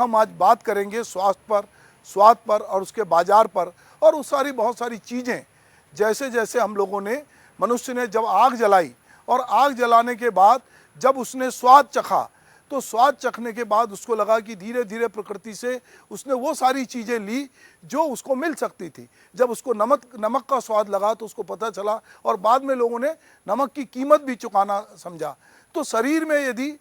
हम आज बात करेंगे स्वास्थ्य पर, स्वाद पर और उसके बाज़ार पर, और उस बहुत सारी चीज़ें जैसे जैसे हम लोगों ने, मनुष्य ने जब आग जलाई और आग जलाने के बाद जब उसने स्वाद चखा, तो स्वाद चखने के बाद उसको लगा कि धीरे धीरे प्रकृति से उसने वो सारी चीज़ें ली जो उसको मिल सकती थी। जब उसको नमक का स्वाद लगा तो उसको पता चला, और बाद में लोगों ने नमक की कीमत भी चुकाना समझा। तो शरीर में यदि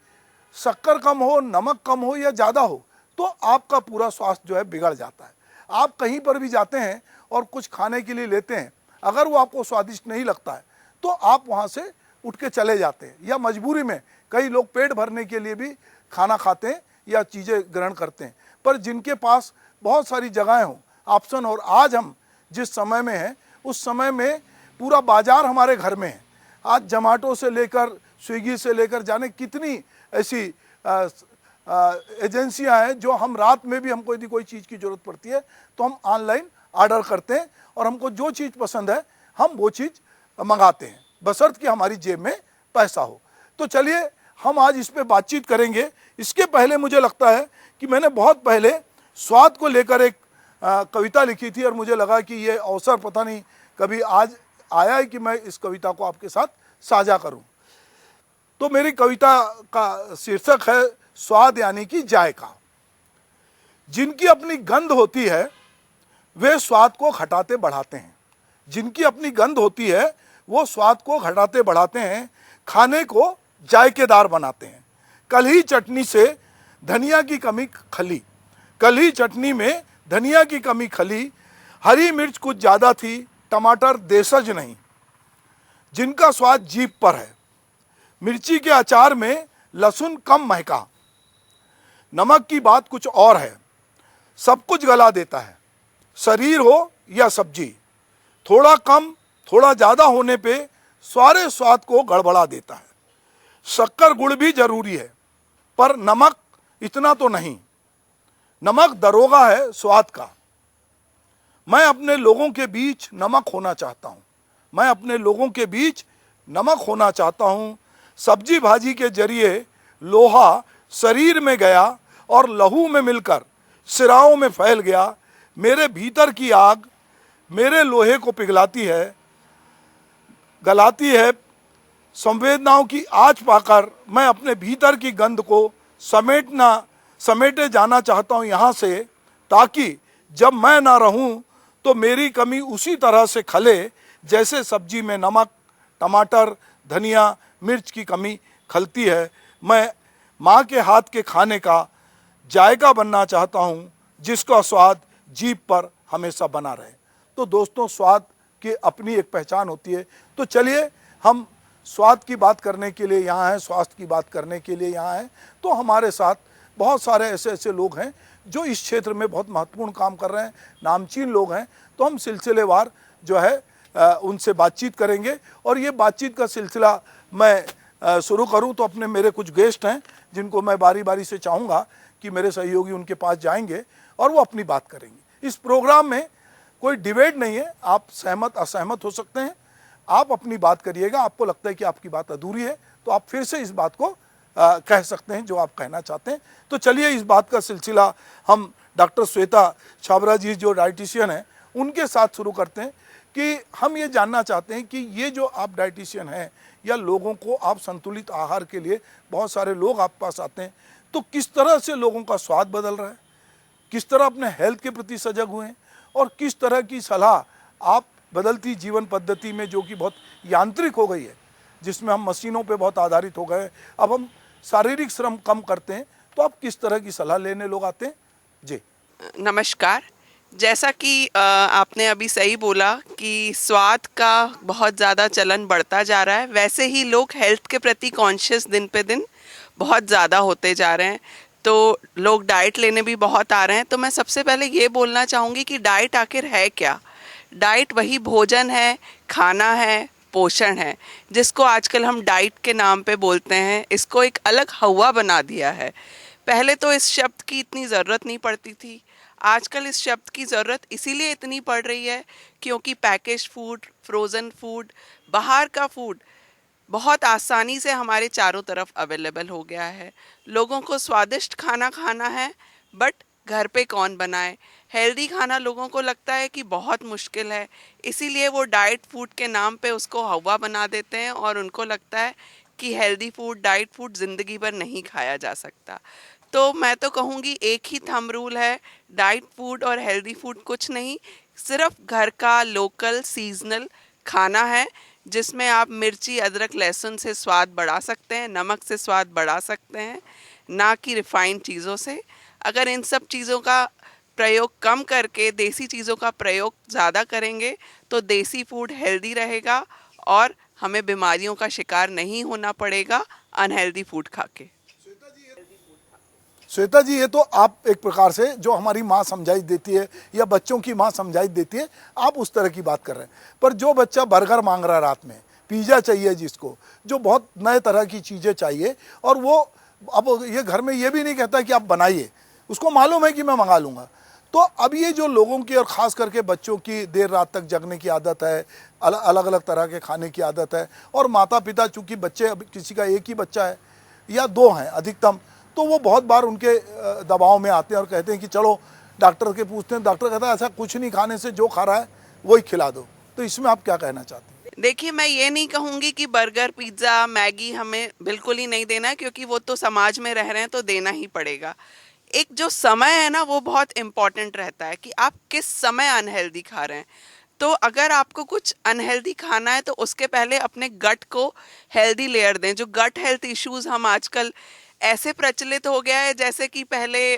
शक्कर कम हो, नमक कम हो या ज़्यादा हो, तो आपका पूरा स्वास्थ्य जो है बिगड़ जाता है। आप कहीं पर भी जाते हैं और कुछ खाने के लिए लेते हैं, अगर वो आपको स्वादिष्ट नहीं लगता है तो आप वहाँ से उठ के चले जाते हैं, या मजबूरी में कई लोग पेट भरने के लिए भी खाना खाते हैं या चीज़ें ग्रहण करते हैं। पर जिनके पास बहुत सारी जगहें हों, ऑप्शन, और आज हम जिस समय में हैं उस समय में पूरा बाज़ार हमारे घर में है। आज जोमेटो से लेकर, स्विगी से लेकर, जाने कितनी ऐसी एजेंसियां हैं जो हम रात में भी, हमको यदि कोई चीज़ की ज़रूरत पड़ती है तो हम ऑनलाइन ऑर्डर करते हैं, और हमको जो चीज़ पसंद है हम वो चीज़ मंगाते हैं, बशर्ते कि हमारी जेब में पैसा हो। तो चलिए हम आज इस पे बातचीत करेंगे। इसके पहले मुझे लगता है कि मैंने बहुत पहले स्वाद को लेकर एक कविता लिखी थी, और मुझे लगा कि ये अवसर पता नहीं कभी आज आया है कि मैं इस कविता को आपके साथ साझा करूं। तो मेरी कविता का शीर्षक है स्वाद यानी कि जायका। जिनकी अपनी गंध होती है वे स्वाद को घटाते बढ़ाते हैं। जिनकी अपनी गंध होती है वो स्वाद को घटाते बढ़ाते हैं, खाने को जायकेदार बनाते हैं। कल ही चटनी से धनिया की कमी खली, कल ही चटनी में धनिया की कमी खली, हरी मिर्च कुछ ज़्यादा थी, टमाटर देशज नहीं। जिनका स्वाद जीभ पर है, मिर्ची के अचार में लहसुन कम महका, नमक की बात कुछ और है, सब कुछ गला देता है। शरीर हो या सब्जी, थोड़ा कम थोड़ा ज़्यादा होने पे सारे स्वाद को गड़बड़ा देता है। शक्कर गुड़ भी जरूरी है, पर नमक इतना तो नहीं। नमक दरोगा है स्वाद का। मैं अपने लोगों के बीच नमक होना चाहता हूँ, मैं अपने लोगों के बीच नमक होना चाहता हूँ। सब्जी भाजी के जरिए लोहा शरीर में गया और लहू में मिलकर सिराओं में फैल गया। मेरे भीतर की आग मेरे लोहे को पिघलाती है, गलाती है। संवेदनाओं की आँच पाकर मैं अपने भीतर की गंध को समेटे जाना चाहता हूँ यहाँ से, ताकि जब मैं ना रहूँ तो मेरी कमी उसी तरह से खले जैसे सब्जी में नमक, टमाटर, धनिया, मिर्च की कमी खलती है। मैं माँ के हाथ के खाने का जायका बनना चाहता हूँ, जिसका स्वाद जीभ पर हमेशा बना रहे। तो दोस्तों, स्वाद की अपनी एक पहचान होती है। तो चलिए हम स्वाद की बात करने के लिए यहाँ हैं, स्वास्थ्य की बात करने के लिए यहाँ हैं। तो हमारे साथ बहुत सारे ऐसे लोग हैं जो इस क्षेत्र में बहुत महत्वपूर्ण काम कर रहे हैं, नामचीन लोग हैं। तो हम सिलसिलेवार जो है उनसे बातचीत करेंगे, और ये बातचीत का सिलसिला मैं शुरू करूं तो अपने मेरे कुछ गेस्ट हैं जिनको मैं बारी बारी से चाहूँगा कि मेरे सहयोगी उनके पास जाएंगे और वो अपनी बात करेंगे। इस प्रोग्राम में कोई डिबेट नहीं है, आप सहमत असहमत हो सकते हैं, आप अपनी बात करिएगा। आपको लगता है कि आपकी बात अधूरी है तो आप फिर से इस बात को कह सकते हैं जो आप कहना चाहते हैं। तो चलिए इस बात का सिलसिला हम डॉक्टर श्वेता छाबड़ा जी जो डाइटिशियन हैं उनके साथ शुरू करते हैं कि हम ये जानना चाहते हैं कि ये जो आप डाइटिशियन हैं या लोगों को आप संतुलित आहार के लिए, बहुत सारे लोग आप पास आते हैं, तो किस तरह से लोगों का स्वाद बदल रहा है, किस तरह अपने हेल्थ के प्रति सजग हुए हैं, और किस तरह की सलाह आप बदलती जीवन पद्धति में जो कि बहुत यांत्रिक हो गई है, जिसमें हम मशीनों पे बहुत आधारित हो गए, अब हम शारीरिक श्रम कम करते हैं, तो आप किस तरह की सलाह लेने लोग आते हैं? जी नमस्कार। जैसा कि आपने अभी सही बोला कि स्वाद का बहुत ज़्यादा चलन बढ़ता जा रहा है, वैसे ही लोग हेल्थ के प्रति कॉन्शियस दिन पे दिन बहुत ज़्यादा होते जा रहे हैं। तो लोग डाइट लेने भी बहुत आ रहे हैं। तो मैं सबसे पहले ये बोलना चाहूँगी कि डाइट आखिर है क्या। डाइट वही भोजन है, खाना है, पोषण है, जिसको आजकल हम डाइट के नाम पे बोलते हैं। इसको एक अलग हवा बना दिया है। पहले तो इस शब्द की इतनी ज़रूरत नहीं पड़ती थी। आजकल इस शब्द की ज़रूरत इसीलिए इतनी पड़ रही है क्योंकि पैकेज फूड, फ्रोज़न फूड, बाहर का फूड बहुत आसानी से हमारे चारों तरफ अवेलेबल हो गया है। लोगों को स्वादिष्ट खाना खाना है, बट घर पे कौन बनाए। हेल्दी खाना लोगों को लगता है कि बहुत मुश्किल है, इसीलिए वो डाइट फूड के नाम पे उसको हवा बना देते हैं और उनको लगता है कि हेल्दी फूड, डाइट फूड ज़िंदगी भर नहीं खाया जा सकता। तो मैं तो कहूँगी एक ही थंब रूल है, डाइट फूड और हेल्दी फूड कुछ नहीं, सिर्फ घर का लोकल सीजनल खाना है जिसमें आप मिर्ची, अदरक, लहसुन से स्वाद बढ़ा सकते हैं, नमक से स्वाद बढ़ा सकते हैं, ना कि रिफाइंड चीज़ों से। अगर इन सब चीज़ों का प्रयोग कम करके देसी चीज़ों का प्रयोग ज़्यादा करेंगे तो देसी फूड हेल्दी रहेगा और हमें बीमारियों का शिकार नहीं होना पड़ेगा अनहेल्दी फूड खा के। श्वेता जी, ये तो आप एक प्रकार से जो हमारी माँ समझाइश देती है या बच्चों की माँ समझाइश देती है, आप उस तरह की बात कर रहे हैं। पर जो बच्चा बर्गर मांग रहा है रात में, पिज़्ज़ा चाहिए जिसको, जो बहुत नए तरह की चीज़ें चाहिए, और वो अब ये घर में ये भी नहीं कहता कि आप बनाइए, उसको मालूम है कि मैं मंगा लूँगा। तो अब ये जो लोगों की और ख़ास करके बच्चों की देर रात तक जगने की आदत है, अलग अलग तरह के खाने की आदत है, और माता पिता चूँकि बच्चे, अब किसी का एक ही बच्चा है या दो हैं अधिकतम, तो वो बहुत बार उनके दबाव में आते हैं और कहते हैं कि चलो डॉक्टर के पूछते हैं, डॉक्टर कहता है ऐसा कुछ नहीं, खाने से जो खा रहा है वही खिला दो। तो इसमें आप क्या कहना चाहते हैं? देखिए, मैं ये नहीं कहूँगी कि बर्गर, पिज़्ज़ा, मैगी हमें बिल्कुल ही नहीं देना है, क्योंकि वो तो समाज में रह रहे हैं तो देना ही पड़ेगा। एक जो समय है ना, वो बहुत इम्पॉर्टेंट रहता है कि आप किस समय अनहेल्दी खा रहे हैं। तो अगर आपको कुछ अनहेल्दी खाना है तो उसके पहले अपने गट को हेल्दी लेयर दें। जो गट हेल्थ इश्यूज हम आजकल ऐसे प्रचलित हो गया है, जैसे कि पहले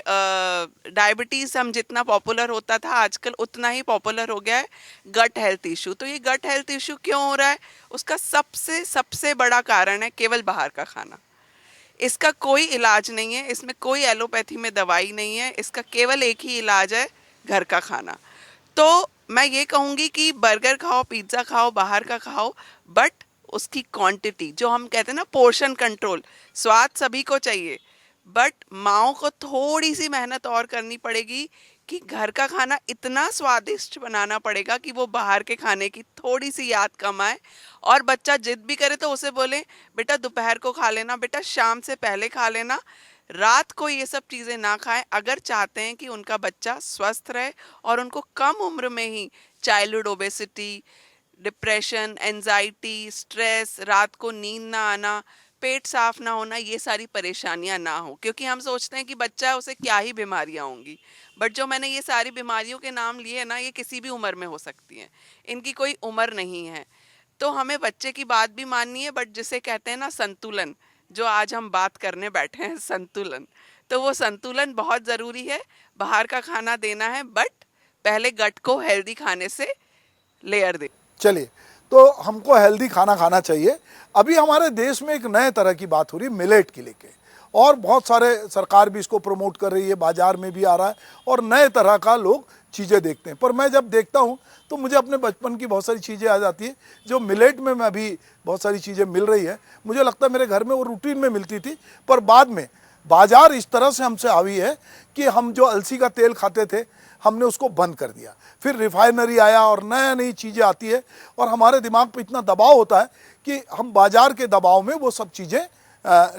डायबिटीज़ हम जितना पॉपुलर होता था आजकल उतना ही पॉपुलर हो गया है गट हेल्थ इशू। तो ये गट हेल्थ इशू क्यों हो रहा है? उसका सबसे सबसे बड़ा कारण है केवल बाहर का खाना। इसका कोई इलाज नहीं है, इसमें कोई एलोपैथी में दवाई नहीं है, इसका केवल एक ही इलाज है, घर का खाना। तो मैं ये कहूँगी कि बर्गर खाओ, पिज़्ज़ा खाओ, बाहर का खाओ, बट उसकी क्वांटिटी, जो हम कहते हैं ना पोर्शन कंट्रोल। स्वाद सभी को चाहिए, बट माँओं को थोड़ी सी मेहनत और करनी पड़ेगी कि घर का खाना इतना स्वादिष्ट बनाना पड़ेगा कि वो बाहर के खाने की थोड़ी सी याद कम आए। और बच्चा जिद भी करे तो उसे बोले बेटा दोपहर को खा लेना, बेटा शाम से पहले खा लेना, रात को ये सब चीज़ें ना खाएं, अगर चाहते हैं कि उनका बच्चा स्वस्थ रहे और उनको कम उम्र में ही childhood obesity, depression, anxiety, stress, रात को नींद ना आना, पेट साफ ना होना, ये सारी परेशानियां ना हो। क्योंकि हम सोचते हैं कि बच्चा है, उसे क्या ही बीमारियां होंगी, बट जो मैंने ये सारी बीमारियों के नाम लिए ना, ये किसी भी उम्र में हो सकती हैं, इनकी कोई उम्र नहीं है। तो हमें बच्चे की बात भी माननी है, बट जिसे कहते हैं ना संतुलन, जो आज हम बात करने बैठे हैं संतुलन, तो वो संतुलन बहुत ज़रूरी है। बाहर का खाना देना है, बट पहले गट को हेल्दी खाने से लेयर दे। चलिए, तो हमको हेल्दी खाना खाना चाहिए। अभी हमारे देश में एक नए तरह की बात हो रही है मिलेट की लेके, और बहुत सारे सरकार भी इसको प्रमोट कर रही है, बाजार में भी आ रहा है और नए तरह का लोग चीज़ें देखते हैं। पर मैं जब देखता हूँ तो मुझे अपने बचपन की बहुत सारी चीज़ें आ जाती है, जो मिलेट में मैं अभी बहुत सारी चीज़ें मिल रही है। मुझे लगता है मेरे घर में वो रूटीन में मिलती थी, पर बाद में बाजार इस तरह से हमसे हावी है कि हम जो अलसी का तेल खाते थे हमने उसको बंद कर दिया। फिर रिफाइनरी आया और नई नई चीज़ें आती है, और हमारे दिमाग पे इतना दबाव होता है कि हम बाजार के दबाव में वो सब चीज़ें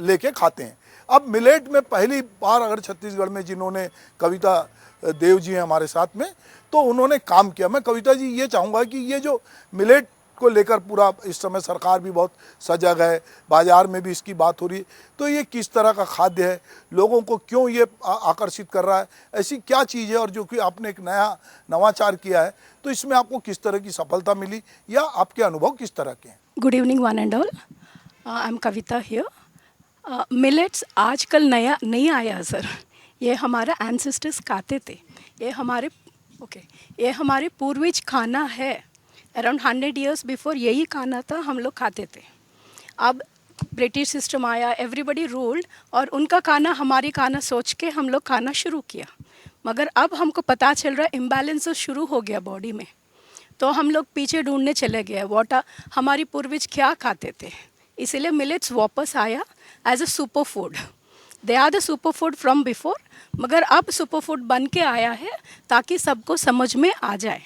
लेके खाते हैं। अब मिलेट में पहली बार अगर छत्तीसगढ़ में जिन्होंने, कविता देव जी हैं हमारे साथ में, तो उन्होंने काम किया। मैं कविता जी ये चाहूँगा कि ये जो मिलेट को लेकर पूरा इस समय सरकार भी बहुत सजग है, बाज़ार में भी इसकी बात हो रही है, तो ये किस तरह का खाद्य है, लोगों को क्यों ये आकर्षित कर रहा है, ऐसी क्या चीज़ है, और जो कि आपने एक नया नवाचार किया है, तो इसमें आपको किस तरह की सफलता मिली या आपके अनुभव किस तरह के हैं? Good evening one and all, I am Kavita here. Millets आजकल नया नहीं आया सर, ये हमारे एंसेस्टर्स खाते थे, ये हमारे पूर्वज खाना है। अराउंड 100 ईयर्स बिफोर यही खाना था, हम लोग खाते थे। अब ब्रिटिश सिस्टम आया, एवरीबडी रूल्ड, और उनका खाना हमारी खाना सोच के हम लोग खाना शुरू किया। मगर अब हमको पता चल रहा है इम्बैलेंस शुरू हो गया बॉडी में, तो हम लोग पीछे ढूंढने चले गए हमारी पूर्वज क्या खाते थे। इसीलिए मिलेट्स वापस आया as a super food. They are the super food from before, मगर अब सुपर फूड बन के आया है ताकि सबको समझ में आ जाए।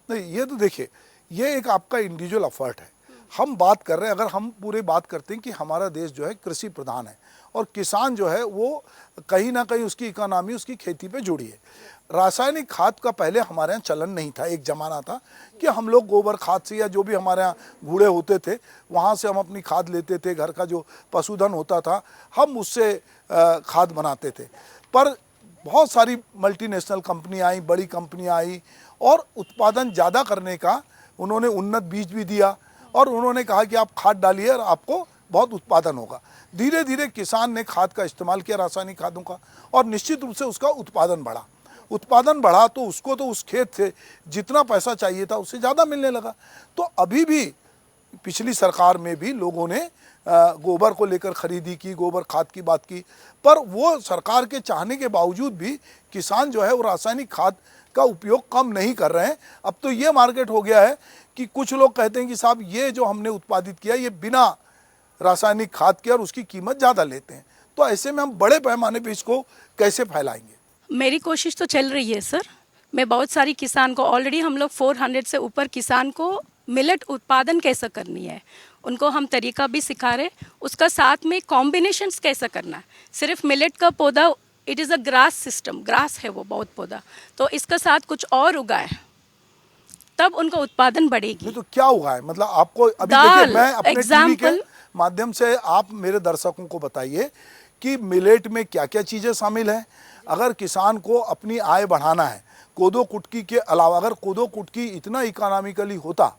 नहीं, ये तो देखिए, ये एक आपका इंडिविजुअल एफर्ट है, हम बात कर रहे हैं, अगर हम पूरी बात करते हैं कि हमारा देश जो है कृषि प्रधान है और किसान जो है वो कहीं ना कहीं उसकी इकोनॉमी उसकी खेती पे जुड़ी है। रासायनिक खाद का पहले हमारे यहाँ चलन नहीं था। एक ज़माना था कि हम लोग गोबर खाद से या जो भी हमारे यहाँ घूड़े होते थे वहाँ से हम अपनी खाद लेते थे, घर का जो पशुधन होता था हम उससे खाद बनाते थे। पर बहुत सारी मल्टीनेशनल कंपनी आई, बड़ी कंपनियाँ आई और उत्पादन ज़्यादा करने का उन्होंने उन्नत बीज भी दिया और उन्होंने कहा कि आप खाद डालिए और आपको बहुत उत्पादन होगा। धीरे धीरे किसान ने खाद का इस्तेमाल किया, रासायनिक खादों का, और निश्चित रूप से उसका उत्पादन बढ़ा। उत्पादन बढ़ा तो उसको तो उस खेत से जितना पैसा चाहिए था उससे ज़्यादा मिलने लगा। तो अभी भी पिछली सरकार में भी लोगों ने गोबर को लेकर खरीदी की, गोबर खाद की बात की, पर वो सरकार के चाहने के बावजूद भी किसान जो है वो रासायनिक खाद का उपयोग कम नहीं कर रहे हैं। अब तो ये मार्केट हो गया है कि कुछ लोग कहते हैं कि साहब ये जो हमने उत्पादित किया ये बिना रासायनिक खाद के और उसकी कीमत ज़्यादा लेते हैं। तो ऐसे में हम बड़े पैमाने पे इसको कैसे फैलाएंगे? मेरी कोशिश तो चल रही है सर। मैं बहुत सारी किसान को ऑलरेडी हम लोग 400 से ऊपर किसान को मिलेट उत्पादन कैसे करनी है उनको हम तरीका भी सिखा रहे, उसका साथ में कॉम्बिनेशंस कैसे करना है। सिर्फ मिलेट का पौधा it is a grass system, grass है वो बहुत पौधा, तो इसका साथ कुछ और उगाए तब उनका उत्पादन बढ़ेगी। नहीं तो क्या हुआ है, मतलब आपको अभी दाल, देखिए मैं अपने टीवी के example, माध्यम से आप मेरे दर्शकों को बताइए कि मिलेट में क्या क्या चीज़ें शामिल हैं। अगर किसान को अपनी आय बढ़ाना है, कोदो कुटकी के अलावा अगर कोदो कुटकी इतना इकोनॉमिकली होता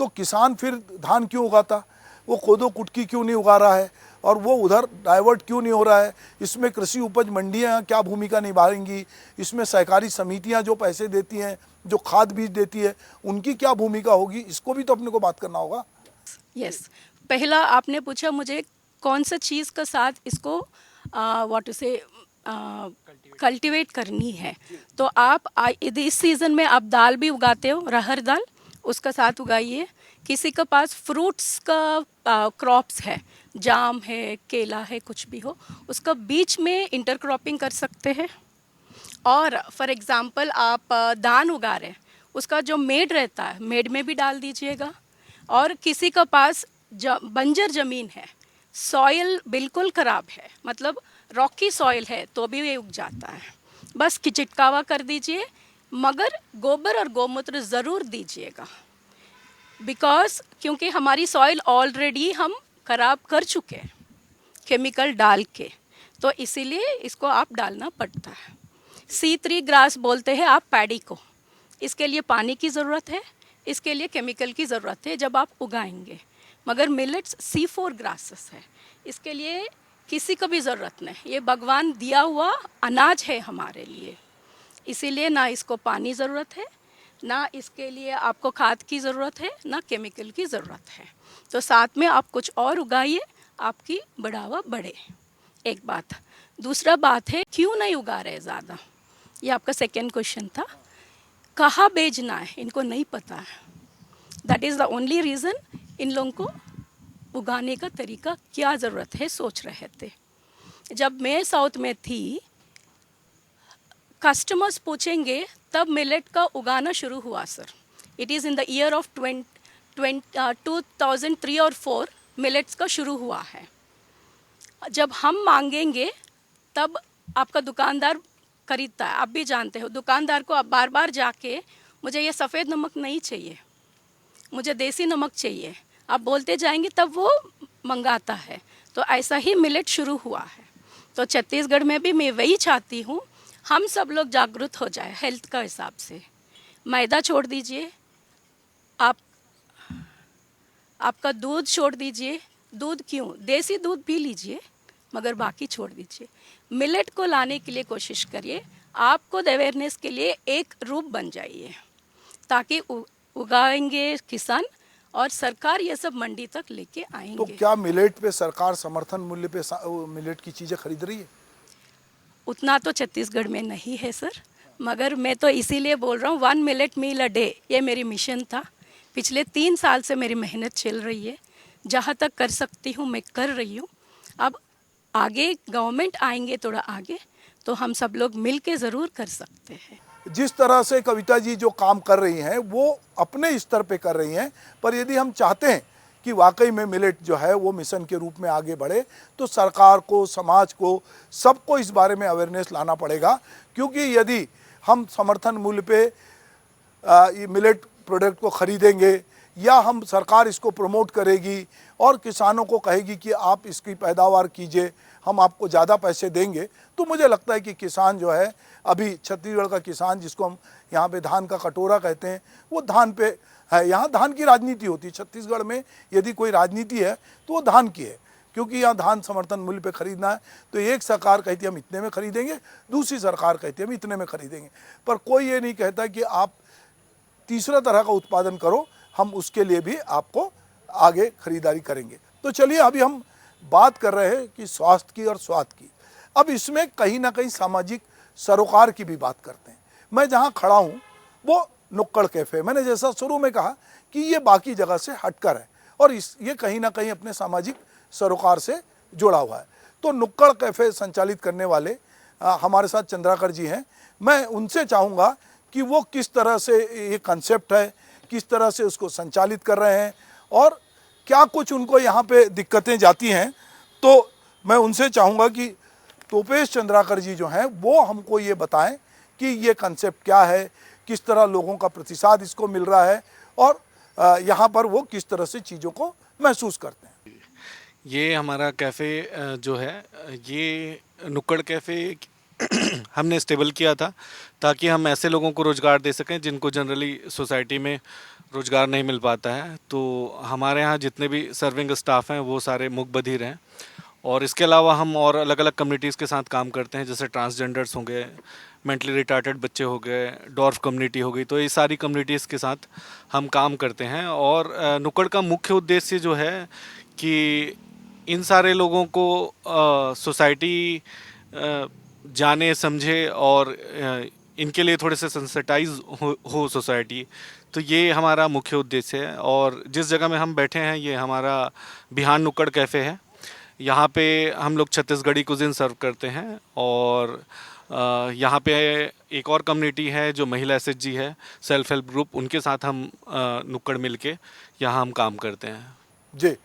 तो किसान फिर धान क्यों उगाता, वो कोदो कुटकी क्यों नहीं उगा रहा है और वो उधर डाइवर्ट क्यों नहीं हो रहा है। इसमें कृषि उपज मंडियाँ क्या भूमिका निभाएंगी, इसमें सहकारी समितियाँ जो पैसे देती हैं, जो खाद बीज देती है, उनकी क्या भूमिका होगी, इसको भी तो अपने को बात करना होगा। यस पहला आपने पूछा मुझे कौन सा चीज़ का साथ इसको व्हाट टू से कल्टीवेट करनी है। तो आप इस सीज़न में आप दाल भी उगाते हो, अरहर दाल, उसका साथ उगाइए। किसी के पास फ्रूट्स का क्रॉप्स है, जाम है, केला है, कुछ भी हो, उसका बीच में इंटरक्रॉपिंग कर सकते हैं। और फॉर एग्ज़ाम्पल आप धान उगा रहे हैं, उसका जो मेड रहता है मेड में भी डाल दीजिएगा। और किसी का पास बंजर ज़मीन है, सॉइल बिल्कुल ख़राब है, मतलब रॉकी सॉइल है, तो भी ये उग जाता है। बस छिटकावा कर दीजिए, मगर गोबर और गोमूत्र ज़रूर दीजिएगा, क्योंकि हमारी सॉइल ऑलरेडी हम ख़राब कर चुके हैं केमिकल डाल के, तो इसीलिए इसको आप डालना पड़ता है। C3 ग्रास बोलते हैं आप पैडी को, इसके लिए पानी की ज़रूरत है, इसके लिए केमिकल की ज़रूरत है जब आप उगाएंगे। मगर मिलेट्स C4 ग्रासेस है, इसके लिए किसी को भी ज़रूरत नहीं, ये भगवान दिया हुआ अनाज है हमारे लिए, इसीलिए ना इसको पानी ज़रूरत है, ना इसके लिए आपको खाद की ज़रूरत है, ना केमिकल की ज़रूरत है। तो साथ में आप कुछ और उगाइए, आपकी बढ़ावा बढ़े। एक बात। दूसरा बात है क्यों नहीं उगा रहे ज़्यादा, ये आपका सेकेंड क्वेश्चन था। कहाँ बेचना है इनको नहीं पता है, that is the only reason इन लोगों को उगाने का तरीका क्या ज़रूरत है सोच रहे थे। जब मैं साउथ में थी, कस्टमर्स पूछेंगे तब मिलेट का उगाना शुरू हुआ sir. It is in the year of 2003 और 4 मिलेट्स का शुरू हुआ है। जब हम मांगेंगे तब आपका दुकानदार खरीदता है। आप भी जानते हो दुकानदार को आप बार बार जाके मुझे ये सफ़ेद नमक नहीं चाहिए, मुझे देसी नमक चाहिए, आप बोलते जाएंगे तब वो मंगाता है। तो ऐसा ही मिलेट शुरू हुआ है। तो छत्तीसगढ़ में भी मैं वही चाहती हूँ, हम सब लोग जागरूक हो जाए हेल्थ का हिसाब से। मैदा छोड़ दीजिए, आपका दूध छोड़ दीजिए। दूध क्यों, देसी दूध पी लीजिए, मगर बाकी छोड़ दीजिए। मिलेट को लाने के लिए कोशिश करिए, आपको अवेयरनेस के लिए एक रूप बन जाइए, ताकि उगाएंगे किसान और सरकार ये सब मंडी तक लेके आएंगे। तो क्या मिलेट पे सरकार समर्थन मूल्य पे मिलेट की चीज़ें खरीद रही है? उतना तो छत्तीसगढ़ में नहीं है सर, मगर मैं तो इसीलिए बोल रहा हूँ 1 मिलेट मील अ डे, ये मेरी मिशन था। पिछले 3 साल से मेरी मेहनत चल रही है, जहाँ तक कर सकती हूँ मैं कर रही हूँ। अब आगे गवर्नमेंट आएंगे थोड़ा आगे, तो हम सब लोग मिल के ज़रूर कर सकते हैं। जिस तरह से कविता जी जो काम कर रही हैं वो अपने स्तर पे कर रही हैं, पर यदि हम चाहते हैं कि वाकई में मिलेट जो है वो मिशन के रूप में आगे बढ़े, तो सरकार को, समाज को, सबको इस बारे में अवेयरनेस लाना पड़ेगा। क्योंकि यदि हम समर्थन मूल्य पे ये मिलेट प्रोडक्ट को खरीदेंगे या हम सरकार इसको प्रमोट करेगी और किसानों को कहेगी कि आप इसकी पैदावार कीजिए, हम आपको ज़्यादा पैसे देंगे, तो मुझे लगता है कि किसान जो है, अभी छत्तीसगढ़ का किसान जिसको हम यहाँ पे धान का कटोरा कहते हैं, वो धान पे है। यहाँ धान की राजनीति होती है। छत्तीसगढ़ में यदि कोई राजनीति है तो वो धान की है, क्योंकि यहाँ धान समर्थन मूल्य पे खरीदना है। तो एक सरकार कहती है हम इतने में खरीदेंगे, दूसरी सरकार कहती है हम इतने में खरीदेंगे, पर कोई ये नहीं कहता कि आप तीसरा तरह का उत्पादन करो, हम उसके लिए भी आपको आगे खरीदारी करेंगे। तो चलिए अभी हम बात कर रहे हैं कि स्वास्थ्य की और स्वाद की। अब इसमें कहीं ना कहीं सामाजिक सरोकार की भी बात करते हैं। मैं जहाँ खड़ा हूँ वो नुक्कड़ कैफ़े, मैंने जैसा शुरू में कहा कि ये बाकी जगह से हटकर है और ये कहीं ना कहीं अपने सामाजिक सरोकार से जुड़ा हुआ है। तो नुक्कड़ कैफ़े संचालित करने वाले हमारे साथ चंद्राकर जी हैं। मैं उनसे चाहूँगा कि वो किस तरह से ये कंसेप्ट है, किस तरह से उसको संचालित कर रहे हैं और क्या कुछ उनको यहाँ पे दिक्कतें जाती हैं। तो मैं उनसे चाहूँगा कि तोपेश चंद्राकर जी जो हैं वो हमको ये बताएं कि ये कंसेप्ट क्या है, किस तरह लोगों का प्रतिसाद इसको मिल रहा है और यहाँ पर वो किस तरह से चीज़ों को महसूस करते हैं। ये हमारा कैफ़े जो है, ये नुक्कड़ कैफ़े हमने स्टेबल किया था ताकि हम ऐसे लोगों को रोज़गार दे सकें जिनको जनरली सोसाइटी में रोज़गार नहीं मिल पाता है। तो हमारे यहाँ जितने भी सर्विंग स्टाफ हैं वो सारे मूक बधिर हैं और इसके अलावा हम और अलग अलग कम्युनिटीज़ के साथ काम करते हैं, जैसे ट्रांसजेंडर्स हो गए, मेंटली रिटार्टेड बच्चे हो गए, डॉर्फ कम्युनिटी हो गई। तो ये सारी कम्युनिटीज़ के साथ हम काम करते हैं और नुक्कड़ का मुख्य उद्देश्य जो है कि इन सारे लोगों को सोसाइटी जाने समझे और इनके लिए थोड़े से सेंसिटाइज हो सोसाइटी। तो ये हमारा मुख्य उद्देश्य है। और जिस जगह में हम बैठे हैं ये हमारा बिहान नुक्कड़ कैफ़े है। यहाँ पे हम लोग छत्तीसगढ़ी कुजिन सर्व करते हैं और यहाँ पे एक और कम्युनिटी है जो महिला एसएचजी है, सेल्फ हेल्प ग्रुप, उनके साथ हम नुक्कड़ मिलके यहाँ हम काम करते हैं। जी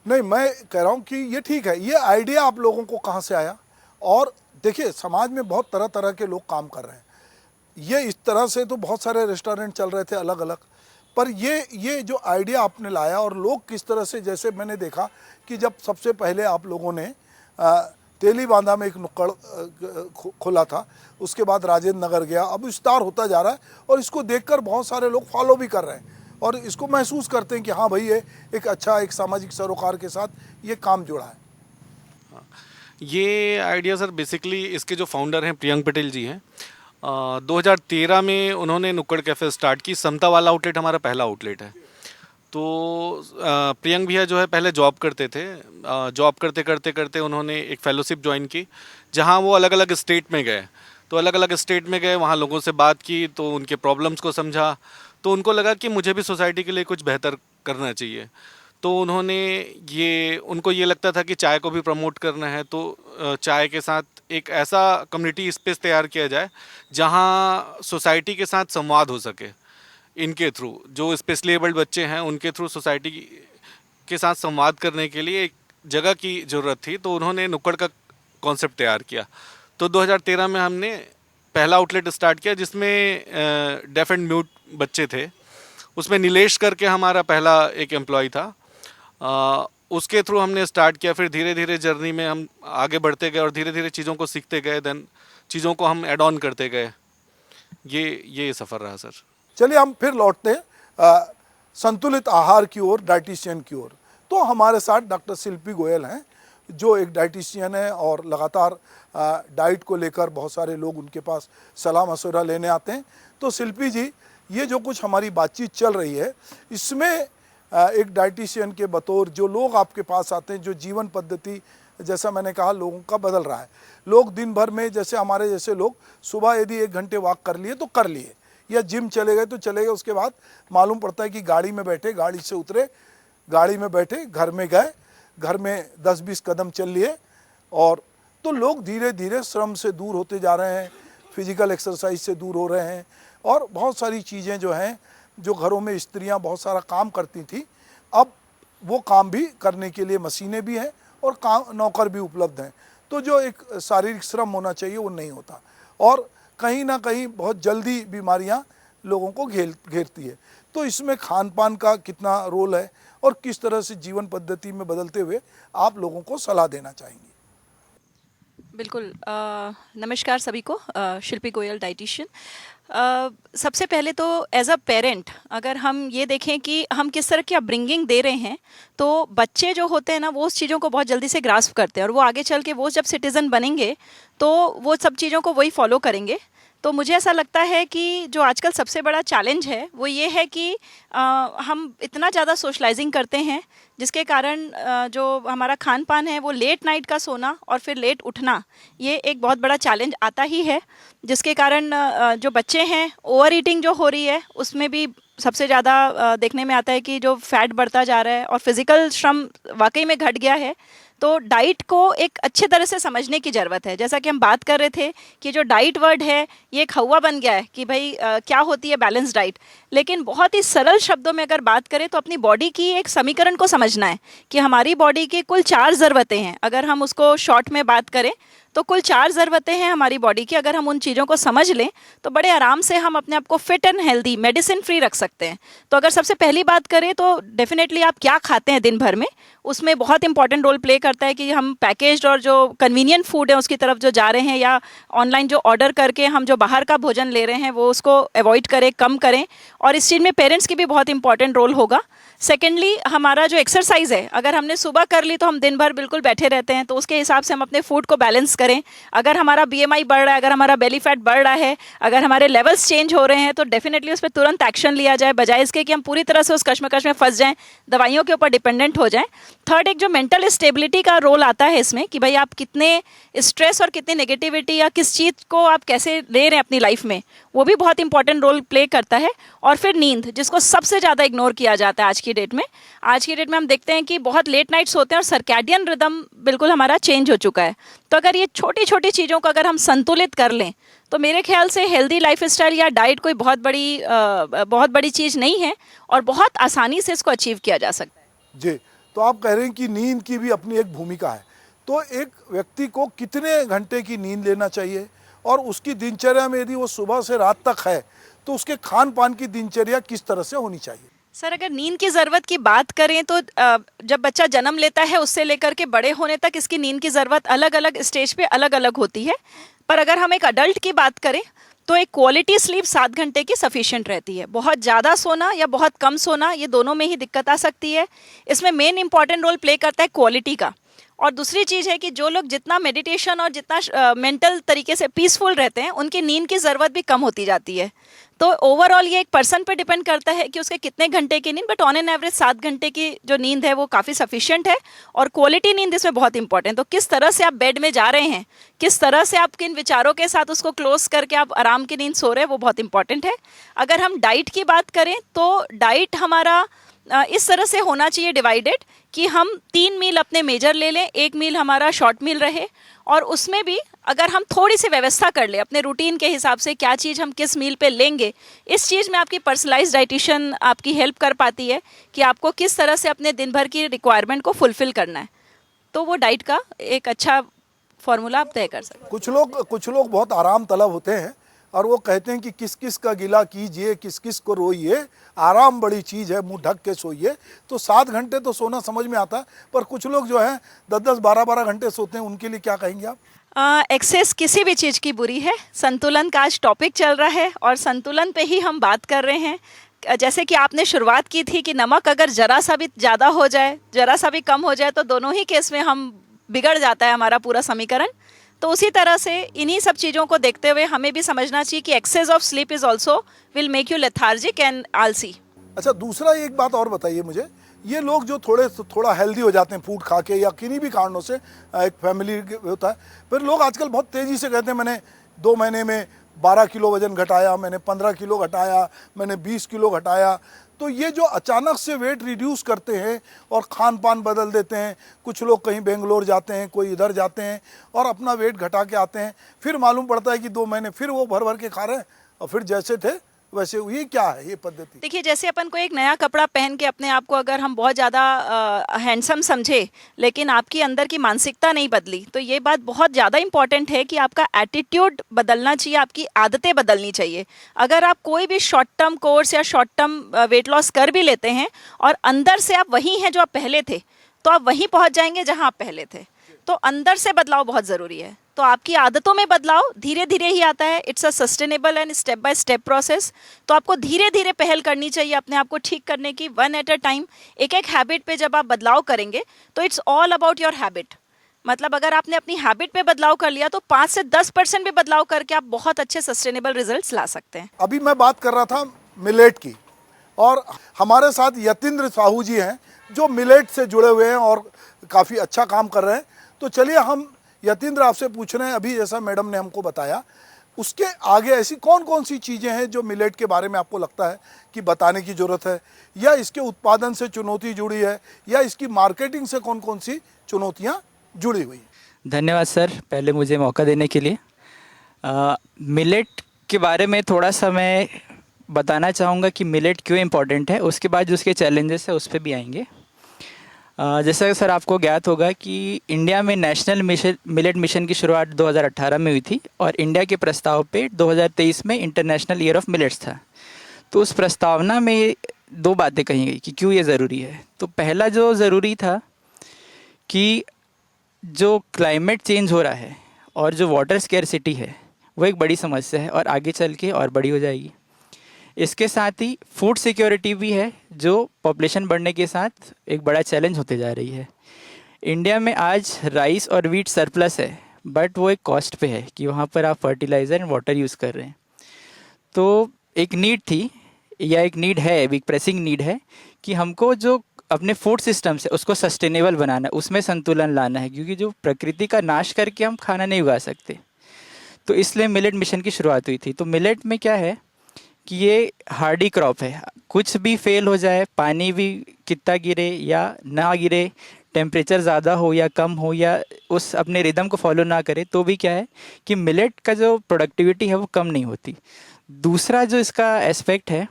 नहीं, मैं कह रहा हूँ कि ये ठीक है। ये आइडिया आप लोगों को कहाँ से आया? और देखिए समाज में बहुत तरह तरह के लोग काम कर रहे हैं। ये इस तरह से तो बहुत सारे रेस्टोरेंट चल रहे थे अलग अलग, पर ये जो आइडिया आपने लाया और लोग किस तरह से, जैसे मैंने देखा कि जब सबसे पहले आप लोगों ने तेली बांधा में एक नुक्कड़ खोला था, उसके बाद राजेंद्र नगर गया, अब विस्तार होता जा रहा है और इसको देखकर बहुत सारे लोग फॉलो भी कर रहे हैं और इसको महसूस करते हैं कि हाँ भाई ये एक अच्छा एक सामाजिक सरोकार के साथ ये काम जुड़ा है। ये आइडिया सर बेसिकली इसके जो फाउंडर हैं प्रियंक पटेल जी हैं। 2013 में उन्होंने नुक्कड़ कैफ़े स्टार्ट की। समता वाला आउटलेट हमारा पहला आउटलेट है। तो प्रियंक भैया जो है पहले जॉब करते थे। जॉब करते करते करते उन्होंने एक फेलोशिप ज्वाइन की जहां वो अलग अलग स्टेट में गए। तो अलग अलग स्टेट में गए, वहां लोगों से बात की, तो उनके प्रॉब्लम्स को समझा। तो उनको लगा कि मुझे भी सोसाइटी के लिए कुछ बेहतर करना चाहिए। तो उनको ये लगता था कि चाय को भी प्रमोट करना है, तो चाय के साथ एक ऐसा कम्युनिटी स्पेस तैयार किया जाए जहां सोसाइटी के साथ संवाद हो सके। इनके थ्रू जो स्पेशली एबल्ड बच्चे हैं उनके थ्रू सोसाइटी के साथ संवाद करने के लिए एक जगह की ज़रूरत थी। तो उन्होंने नुक्कड़ का कॉन्सेप्ट तैयार किया। तो 2013 में हमने पहला आउटलेट स्टार्ट किया जिसमें डेफ एंड म्यूट बच्चे थे। उसमें नीलेश करके हमारा पहला एक एम्प्लॉय था। उसके थ्रू हमने स्टार्ट किया। फिर धीरे धीरे जर्नी में हम आगे बढ़ते गए और धीरे धीरे चीज़ों को सीखते गए, देन चीज़ों को हम ऐड ऑन करते गए। ये सफ़र रहा सर। चलिए हम फिर लौटते हैं संतुलित आहार की ओर, डाइटिशियन की ओर। तो हमारे साथ डॉक्टर शिल्पी गोयल हैं जो एक डाइटिशियन है और लगातार डाइट को लेकर बहुत सारे लोग उनके पास सलाह मशवरा लेने आते हैं। तो शिल्पी जी, ये जो कुछ हमारी बातचीत चल रही है इसमें एक डाइटिशियन के बतौर जो लोग आपके पास आते हैं, जो जीवन पद्धति जैसा मैंने कहा लोगों का बदल रहा है। लोग दिन भर में, जैसे हमारे जैसे लोग सुबह यदि 1 घंटे वॉक कर लिए तो कर लिए, या जिम चले गए तो चले गए, उसके बाद मालूम पड़ता है कि गाड़ी में बैठे, गाड़ी से उतरे, गाड़ी में बैठे, घर में गए, घर में 10-20 कदम चल लिए। और तो लोग धीरे धीरे श्रम से दूर होते जा रहे हैं, फिजिकल एक्सरसाइज से दूर हो रहे हैं और बहुत सारी चीज़ें जो हैं, जो घरों में स्त्रियां बहुत सारा काम करती थी, अब वो काम भी करने के लिए मशीनें भी हैं और काम नौकर भी उपलब्ध हैं। तो जो एक शारीरिक श्रम होना चाहिए वो नहीं होता और कहीं ना कहीं बहुत जल्दी बीमारियां लोगों को घेरती है। तो इसमें खान पान का कितना रोल है और किस तरह से जीवन पद्धति में बदलते हुए आप लोगों को सलाह देना चाहेंगी? बिल्कुल। नमस्कार सभी को। शिल्पी गोयल, डाइटिशियन। सबसे पहले तो एज अ पेरेंट अगर हम ये देखें कि हम किस तरह की अपब्रिंगिंग दे रहे हैं, तो बच्चे जो होते हैं ना वो उस चीज़ों को बहुत जल्दी से ग्रास्प करते हैं और वो आगे चल के वो जब सिटीज़न बनेंगे तो वो सब चीज़ों को वही फॉलो करेंगे। तो मुझे ऐसा लगता है कि जो आजकल सबसे बड़ा चैलेंज है वो ये है कि हम इतना ज़्यादा सोशलाइजिंग करते हैं जिसके कारण जो हमारा खान पान है वो लेट नाइट का सोना और फिर लेट उठना, ये एक बहुत बड़ा चैलेंज आता ही है, जिसके कारण जो बच्चे हैं ओवर ईटिंग जो हो रही है उसमें भी सबसे ज़्यादा देखने में आता है कि जो फैट बढ़ता जा रहा है और फिज़िकल श्रम वाकई में घट गया है। तो डाइट को एक अच्छे तरह से समझने की ज़रूरत है। जैसा कि हम बात कर रहे थे कि जो डाइट वर्ड है ये एक हवा बन गया है कि भाई क्या होती है बैलेंस डाइट, लेकिन बहुत ही सरल शब्दों में अगर बात करें तो अपनी बॉडी की एक समीकरण को समझना है कि हमारी बॉडी की कुल 4 ज़रूरतें हैं। अगर हम उसको शॉर्ट में बात करें तो कुल 4 ज़रूरतें हैं हमारी बॉडी की। अगर हम उन चीज़ों को समझ लें तो बड़े आराम से हम अपने आप को fit and healthy, medicine free रख सकते हैं। तो अगर सबसे पहली बात करें तो डेफिनेटली आप क्या खाते हैं दिन भर में, उसमें बहुत इंपॉर्टेंट रोल प्ले करता है कि हम पैकेज्ड और जो कन्वीनियंट फूड है उसकी तरफ जो जा रहे हैं या ऑनलाइन जो ऑर्डर करके हम जो बाहर का भोजन ले रहे हैं वो उसको अवॉइड करें, कम करें। और इस चीज़ में पेरेंट्स की भी बहुत इंपॉर्टेंट रोल होगा। सेकेंडली हमारा जो एक्सरसाइज है, अगर हमने सुबह कर ली तो हम दिन भर बिल्कुल बैठे रहते हैं, तो उसके हिसाब से हम अपने फूड को बैलेंस करें। अगर हमारा BMI बढ़ रहा है, अगर हमारा बेली फैट बढ़ रहा है, अगर हमारे लेवल्स चेंज हो रहे हैं तो डेफिनेटली उस पर तुरंत एक्शन लिया जाए, बजाय इसके कि हम पूरी तरह से उस कश्मकश में फंस जाएं, दवाइयों के ऊपर डिपेंडेंट हो जाएं। थर्ड, एक जो मेंटल स्टेबिलिटी का रोल आता है इसमें कि भाई आप कितने स्ट्रेस और कितनी नेगेटिविटी या किस चीज़ को आप कैसे ले रहे हैं अपनी लाइफ में, वो भी बहुत इंपॉर्टेंट रोल प्ले करता है। और फिर नींद, जिसको सबसे ज़्यादा इग्नोर किया जाता है आज की डेट में। आज की डेट में हम देखते हैं कि बहुत लेट नाइट्स होते हैं और सर्कैडियन रिदम बिल्कुल हमारा चेंज हो चुका है। तो अगर ये छोटी छोटी चीज़ों को अगर हम संतुलित कर लें तो मेरे ख्याल से हेल्दी लाइफस्टाइल या डाइट कोई बहुत बड़ी चीज़ नहीं है और बहुत आसानी से इसको अचीव किया जा सकता है। जी, तो आप कह रहे हैं कि नींद की भी अपनी एक भूमिका है। तो एक व्यक्ति को कितने घंटे की नींद लेना चाहिए और उसकी दिनचर्या में यदि वो सुबह से रात तक है तो उसके खान पान की दिनचर्या किस तरह से होनी चाहिए? सर, अगर नींद की ज़रूरत की बात करें तो जब बच्चा जन्म लेता है उससे लेकर के बड़े होने तक इसकी नींद की ज़रूरत अलग अलग स्टेज पे अलग अलग होती है। पर अगर हम एक अडल्ट की बात करें तो एक क्वालिटी स्लीप 7 घंटे की सफिशिएंट रहती है। बहुत ज़्यादा सोना या बहुत कम सोना, ये दोनों में ही दिक्कत आ सकती है। इसमें मेन इंपॉर्टेंट रोल प्ले करता है क्वालिटी का। और दूसरी चीज़ है कि जो लोग जितना मेडिटेशन और जितना मेंटल तरीके से पीसफुल रहते हैं उनकी नींद की ज़रूरत भी कम होती जाती है। तो ओवरऑल ये एक पर्सन पे डिपेंड करता है कि उसके कितने घंटे की नींद, बट ऑन एन एवरेज 7 घंटे की जो नींद है वो काफ़ी सफिशिएंट है। और क्वालिटी नींद इसमें बहुत इंपॉर्टेंट। तो किस तरह से आप बेड में जा रहे हैं, किस तरह से आप किन विचारों के साथ उसको क्लोज करके आप आराम की नींद सो रहे हैं, वो बहुत इंपॉर्टेंट है। अगर हम डाइट की बात करें तो डाइट हमारा इस तरह से होना चाहिए डिवाइडेड कि हम 3 मील अपने मेजर ले लें, 1 मील हमारा शॉर्ट मील रहे। और उसमें भी अगर हम थोड़ी सी व्यवस्था कर लें अपने रूटीन के हिसाब से क्या चीज़ हम किस मील पे लेंगे, इस चीज़ में आपकी पर्सनलाइज्ड डाइटिशियन आपकी हेल्प कर पाती है कि आपको किस तरह से अपने दिन भर की रिक्वायरमेंट को फुलफिल करना है। तो वो डाइट का एक अच्छा फॉर्मूला आप तय कर सकते हैं। कुछ लोग बहुत आराम तलब होते हैं और वो कहते हैं कि किस किस का गिला कीजिए, किस किस को रोइए, आराम बड़ी चीज़ है, मुंह ढक के सोइए। तो 7 घंटे तो सोना समझ में आता है, पर कुछ लोग जो हैं 10-10, 12-12 घंटे सोते हैं, उनके लिए क्या कहेंगे आप? एक्सेस किसी भी चीज़ की बुरी है। संतुलन का आज टॉपिक चल रहा है और संतुलन पे ही हम बात कर रहे हैं। जैसे कि आपने शुरुआत की थी कि नमक अगर ज़रा सा भी ज़्यादा हो जाए, ज़रा सा भी कम हो जाए तो दोनों ही केस में हम बिगड़ जाता है हमारा पूरा समीकरण। तो उसी तरह से इन्हीं सब चीज़ों को देखते हुए हमें भी समझना चाहिए कि excess of sleep is also will make you lethargic and आलसी। अच्छा, दूसरा एक बात और बताइए मुझे, ये लोग जो थोड़ा हेल्दी हो जाते हैं फूड खा के या किन्हीं भी कारणों से, एक फैमिली होता है, फिर लोग आजकल बहुत तेज़ी से कहते हैं मैंने 2 महीने में 12 किलो वज़न घटाया, मैंने 15 किलो घटाया, मैंने 20 किलो घटाया। तो ये जो अचानक से वेट रिड्यूस करते हैं और खान पान बदल देते हैं, कुछ लोग कहीं बेंगलोर जाते हैं, कोई इधर जाते हैं और अपना वेट घटा के आते हैं, फिर मालूम पड़ता है कि 2 महीने फिर वो भर भर के खा रहे हैं और फिर जैसे थे वैसे ये क्या है ये पद्धति? देखिए, जैसे अपन को एक नया कपड़ा पहन के अपने आप को अगर हम बहुत ज़्यादा हैंडसम समझे, लेकिन आपकी अंदर की मानसिकता नहीं बदली, तो ये बात बहुत ज़्यादा इंपॉर्टेंट है कि आपका एटीट्यूड बदलना चाहिए, आपकी आदतें बदलनी चाहिए। अगर आप कोई भी शॉर्ट टर्म कोर्स या शॉर्ट टर्म वेट लॉस कर भी लेते हैं और अंदर से आप वही हैं जो आप पहले थे, तो आप वहीं पहुँच जाएंगे जहाँ आप पहले थे। तो अंदर से बदलाव बहुत ज़रूरी है। तो आपकी आदतों में बदलाव धीरे धीरे ही आता है। It's a sustainable and step by step process. तो आपको धीरे धीरे पहल करनी चाहिए अपने आप को ठीक करने की, वन एट अ टाइम। एक एक हैबिट पे जब आप बदलाव करेंगे तो it's all about your habit. मतलब अगर आपने अपनी हैबिट पे बदलाव कर लिया तो 5 से 10% भी बदलाव करके आप बहुत अच्छे सस्टेनेबल रिजल्ट्स ला सकते हैं। अभी मैं बात कर रहा था मिलेट की, और हमारे साथ यतीन्द्र साहू जी हैं जो मिलेट से जुड़े हुए हैं और काफ़ी अच्छा काम कर रहे हैं। तो चलिए हम यतीन्द्र आपसे पूछ रहे हैं, अभी जैसा मैडम ने हमको बताया, उसके आगे ऐसी कौन कौन सी चीज़ें हैं जो मिलेट के बारे में आपको लगता है कि बताने की ज़रूरत है, या इसके उत्पादन से चुनौती जुड़ी है, या इसकी मार्केटिंग से कौन कौन सी चुनौतियाँ जुड़ी हुई हैं? धन्यवाद सर, पहले मुझे मौका देने के लिए। मिलेट के बारे में थोड़ा सा मैं बताना चाहूँगा कि मिलेट क्यों इम्पोर्टेंट है, उसके बाद जो उसके चैलेंजेस है उस पर भी आएंगे। जैसा कि सर आपको ज्ञात होगा कि इंडिया में नेशनल मिलेट मिशन की शुरुआत 2018 में हुई थी, और इंडिया के प्रस्ताव पे 2023 में इंटरनेशनल ईयर ऑफ मिलेट्स था। तो उस प्रस्तावना में 2 बातें कही गई कि क्यों ये ज़रूरी है। तो पहला जो ज़रूरी था कि जो क्लाइमेट चेंज हो रहा है और जो वाटर स्केर्सिटी है वो एक बड़ी समस्या है और आगे चल के और बड़ी हो जाएगी। इसके साथ ही फूड सिक्योरिटी भी है, जो पॉपुलेशन बढ़ने के साथ एक बड़ा चैलेंज होते जा रही है। इंडिया में आज राइस और वीट सरप्लस है, बट वो एक कॉस्ट पे है कि वहाँ पर आप फर्टिलाइज़र एंड वाटर यूज़ कर रहे हैं। तो एक नीड थी, या एक नीड है, एक प्रेसिंग नीड है कि हमको जो अपने फूड सिस्टम से उसको सस्टेनेबल बनाना है, उसमें संतुलन लाना है, क्योंकि जो प्रकृति का नाश करके हम खाना नहीं उगा सकते। तो इसलिए मिलेट मिशन की शुरुआत हुई थी। तो मिलेट में क्या है कि ये हार्डी क्रॉप है, कुछ भी फेल हो जाए, पानी भी कितना गिरे या ना गिरे, टेम्परेचर ज़्यादा हो या कम हो, या उस अपने रिदम को फॉलो ना करे, तो भी क्या है कि मिलेट का जो प्रोडक्टिविटी है वो कम नहीं होती। दूसरा जो इसका एस्पेक्ट है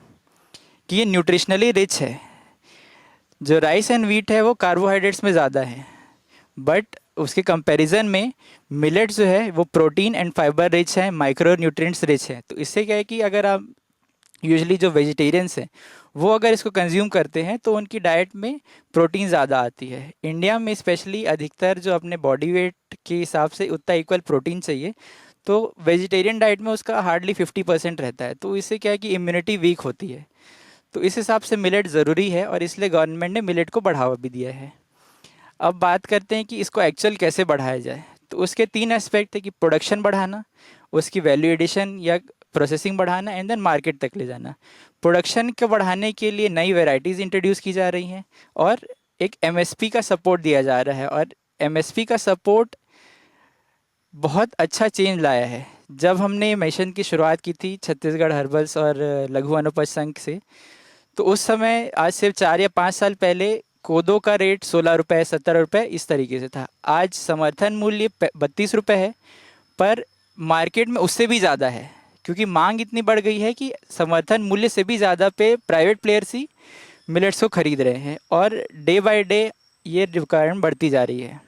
कि ये न्यूट्रिशनली रिच है। जो राइस एंड वीट है वो कार्बोहाइड्रेट्स में ज़्यादा है, बट उसके कंपैरिजन में मिलेट जो है वो प्रोटीन एंड फाइबर रिच है, माइक्रो न्यूट्रिएंट्स रिच है। तो इससे क्या है कि अगर आप यूजुअली जो वेजिटेरियंस हैं वो अगर इसको कंज्यूम करते हैं तो उनकी डाइट में प्रोटीन ज़्यादा आती है। इंडिया में स्पेशली अधिकतर जो अपने बॉडी वेट के हिसाब से उतना इक्वल प्रोटीन चाहिए, तो वेजिटेरियन डाइट में उसका हार्डली 50% रहता है। तो इससे क्या है कि इम्यूनिटी वीक होती है। तो इस हिसाब से मिलेट ज़रूरी है, और इसलिए गवर्नमेंट ने मिलेट को बढ़ावा भी दिया है। अब बात करते हैं कि इसको एक्चुअल कैसे बढ़ाया जाए। तो उसके 3 एस्पेक्ट है कि प्रोडक्शन बढ़ाना, उसकी वैल्यू एडिशन या प्रोसेसिंग बढ़ाना, एंड देन मार्केट तक ले जाना। प्रोडक्शन को बढ़ाने के लिए नई वैरायटीज़ इंट्रोड्यूस की जा रही हैं, और एक एमएसपी का सपोर्ट दिया जा रहा है। और एमएसपी का सपोर्ट बहुत अच्छा चेंज लाया है। जब हमने मिशन की शुरुआत की थी छत्तीसगढ़ हर्बल्स और लघु वनोपज संघ से, तो उस समय आज से 4 या 5 साल पहले कोदो का रेट 16 रुपये 17 रुपये इस तरीके से था। आज समर्थन मूल्य 32 रुपये है, पर मार्केट में उससे भी ज़्यादा है, क्योंकि मांग इतनी बढ़ गई है कि समर्थन मूल्य से भी ज़्यादा पे प्राइवेट प्लेयर्स ही मिलेट्स को खरीद रहे हैं, और डे बाय डे ये रिक्वायरमेंट बढ़ती जा रही है।